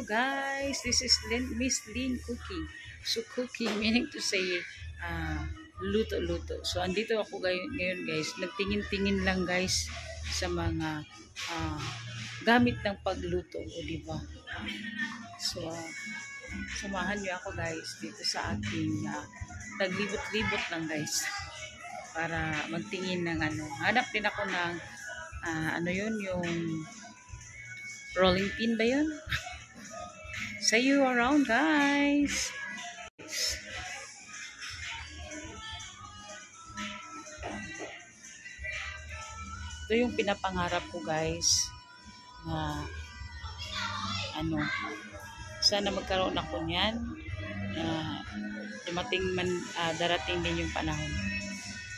guys, this is Miss Lynn cooking. So cooking meaning to say luto-luto. So andito ako ngayon guys, nagtingin-tingin lang guys sa mga gamit ng pagluto, o di ba? So samahan niyo ako guys dito sa ating naglibot-libot lang guys para magtingin ng hanap din ako ng ano yun, yung rolling pin ba yun? See you around guys. Ito yung pinapangarap ko guys na sana magkaroon ako niyan, darating din yung panahon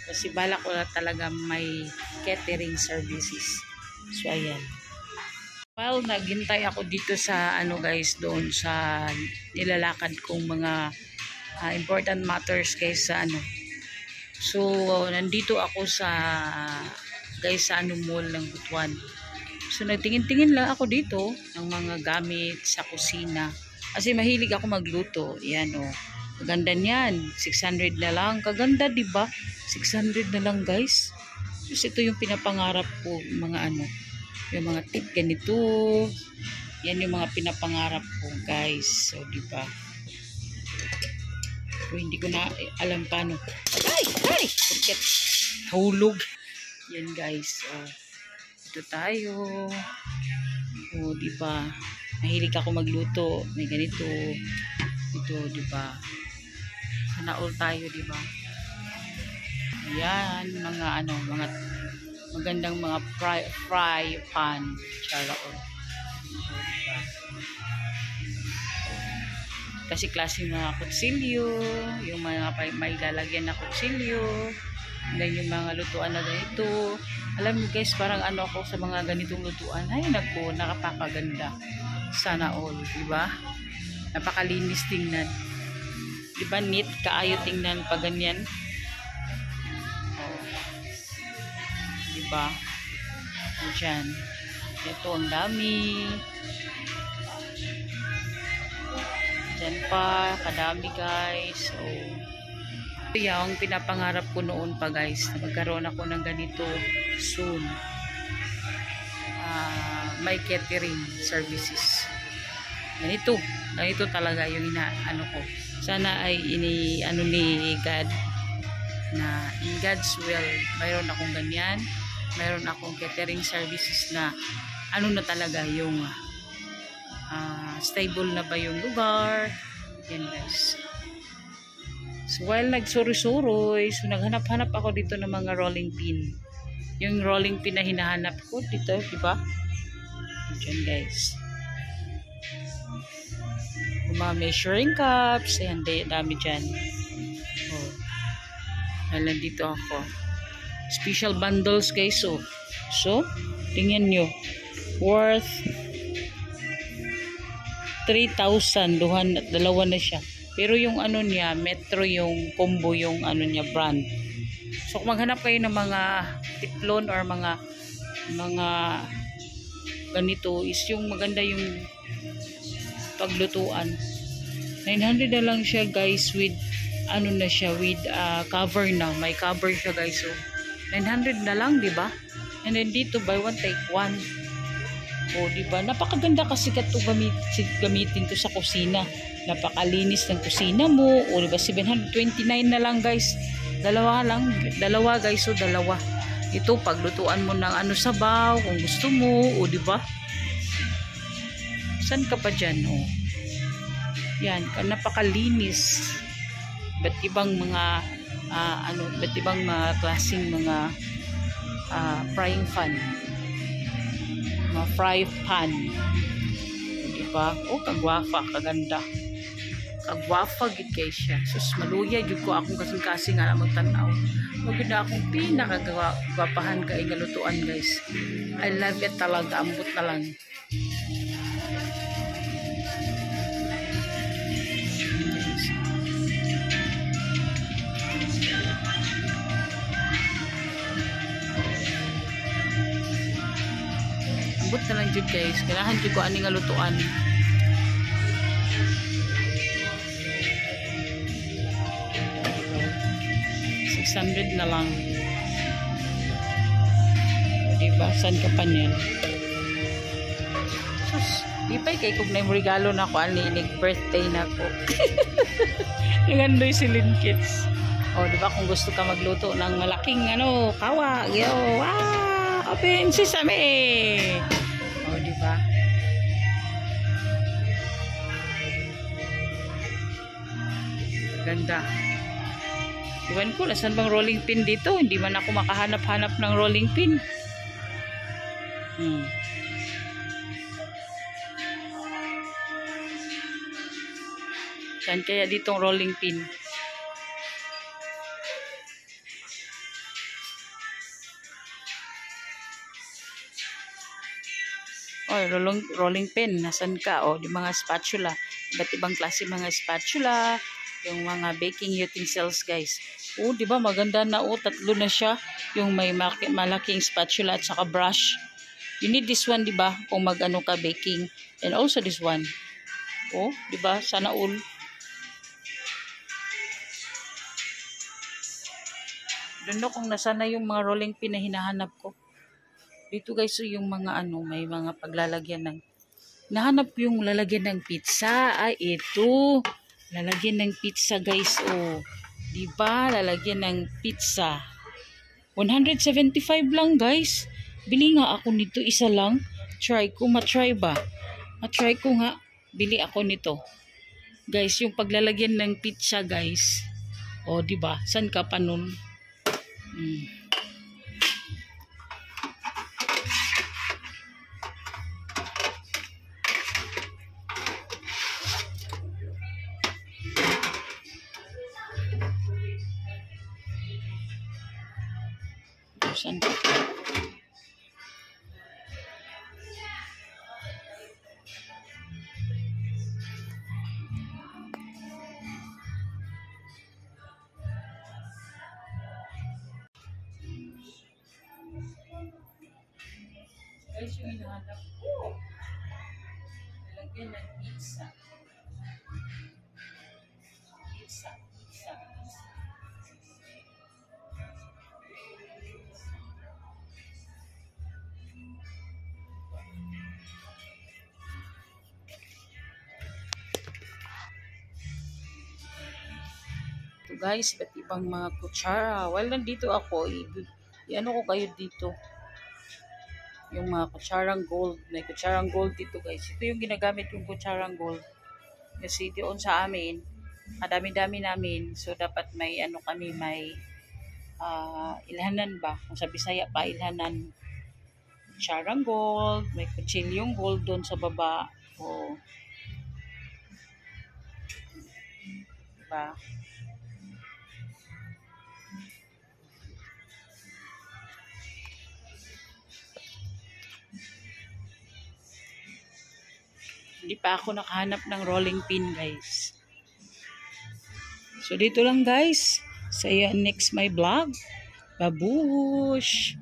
kasi balak ko talaga may catering services. So ayan, while naghintay ako dito sa guys, doon sa nilalakad kong mga important matters guys sa so nandito ako sa guys sa mall ng Butuan. So nagtingin-tingin lang ako dito ng mga gamit sa kusina kasi mahilig ako magluto. Yan maganda niyan, 600 na lang, kaganda di ba? 600 na lang guys. Kasi ito yung pinapangarap ko, mga yung mga tip ganito. Yan yung mga pinapangarap ko guys. So di ba? So, hindi ko na alam paano. Ay! Bakit hulog? Yan guys. Ito tayo. Di ba? Mahilig ako magluto. May ganito. Ito, di ba? Sana all tayo, di ba? Yan, mga mga magandang mga fry pan. Charaol. Diba? Kasi klaseng mga kutsilyo, yung mga may lalagyan na kutsilyo, then yung mga lutuan na ganito. Alam mo guys, parang ako sa mga ganitong lutuan. Ay naku, nakapakaganda. Sana all, diba? Napakalinis tingnan. Diba neat, kaayo tingnan pag ganyan? Diba? Diyan. Ito ang dami. Diyan pa, kadami guys. So, yung pinapangarap ko noon pa guys, na magkaroon ako ng ganito soon. May catering services. Ganito talaga yung ko. Sana ay ni God na in God's will, mayroon akong ganyan. Mayroon akong catering services na na talaga yung stable na ba yung lugar. Yan guys. So while nagsuri-suroy, so naghanap-hanap ako dito ng mga rolling pin. Yung rolling pin na hinahanap ko dito, diba? Diyan guys. Yung mga measuring cups, ayan, dami dyan. Nandito ako. Special bundles guys. So tingnan nyo. Worth 3,000. Dalawa na siya. Pero yung niya, Metro yung combo yung niya brand. So kung maghanap kayo ng mga tiplon or mga ganito, is yung maganda yung paglutuan. 900 na lang siya guys with na siya with cover na. May cover siya guys. So 900 na lang, di ba? And then dito buy one take one. Di ba? Napakaganda kasi gamitin to sa kusina. Napakalinis ng kusina mo. Di ba? 729 na lang guys. Dalawa guys. So dalawa. Ito paglutuan mo ng sabaw kung gusto mo. Di ba? San ka pa dyan? Yan. Napakalinis. Ba't ibang mga ba't ibang mga klaseng mga frying pan, mga fry pan, diba? Kagwafa, kaganda, kagwafa gid kay siya. Sus, maluya jud ko akong kasing-kasing nga magtanaw. Maganda akong pinakagwapahan kay galutuan guys. I love it talaga, ambot na lang. Ambot na lang jud guys. Kailangan jud ko ani nga lutuan. 600 na lang. Diba? Saan ka pa niyan? Sus, di pa kay kung na yung regalo na ako, anilig birthday na ako. Nangandoy si Linkits. O, diba kung gusto ka magluto ng malaking kawa, yo, open sesame. O, diba? Ganda. Iwan ko, nasan bang rolling pin dito? Hindi man ako makahanap-hanap ng rolling pin. Saan kaya ditong rolling pin? Oh, rolling pin. Nasaan ka? Oh, di mga spatula. Iba't ibang klase mga spatula. Yung mga baking utensils, guys. Oh, di ba maganda na? Oh, tatlo na siya. Yung may malaking spatula at saka brush. You need this one, di ba? Kung mag-ano ka baking. And also this one. Oh, di ba? Sana all. Doon na kung nasana yung mga rolling pin na hinahanap ko. Dito guys, so yung mga may mga paglalagyan ng nahanap yung lalagyan ng pizza. Ay, ito. Lalagyan ng pizza guys, oh. Diba? Lalagyan ng pizza. 175 lang guys. Bili nga ako nito, isa lang. Try ko, matry ba? Matry ko nga. Bili ako nito. Guys, yung paglalagyan ng pizza guys. Oh, diba? San ka pa nun? San ka? Guys, yung hinahanap ko. Lalagyan ng pizza. Pizza. Ito guys, ba't ibang mga kutsara. Well, nandito ako. I-ano ko kayo dito. Yung mga kutsarang gold. May kutsarang gold dito guys. Ito yung ginagamit yung kutsarang gold. Kasi doon sa amin, madami-dami namin. So, dapat may kami, may ilhanan ba? Kung sa Bisaya pa, ilhanan. Kutsarang gold. May kutsilyong gold doon sa baba. O, diba? Hindi pa ako nakahanap ng rolling pin guys. So dito lang guys. Sa next my vlog. Babush!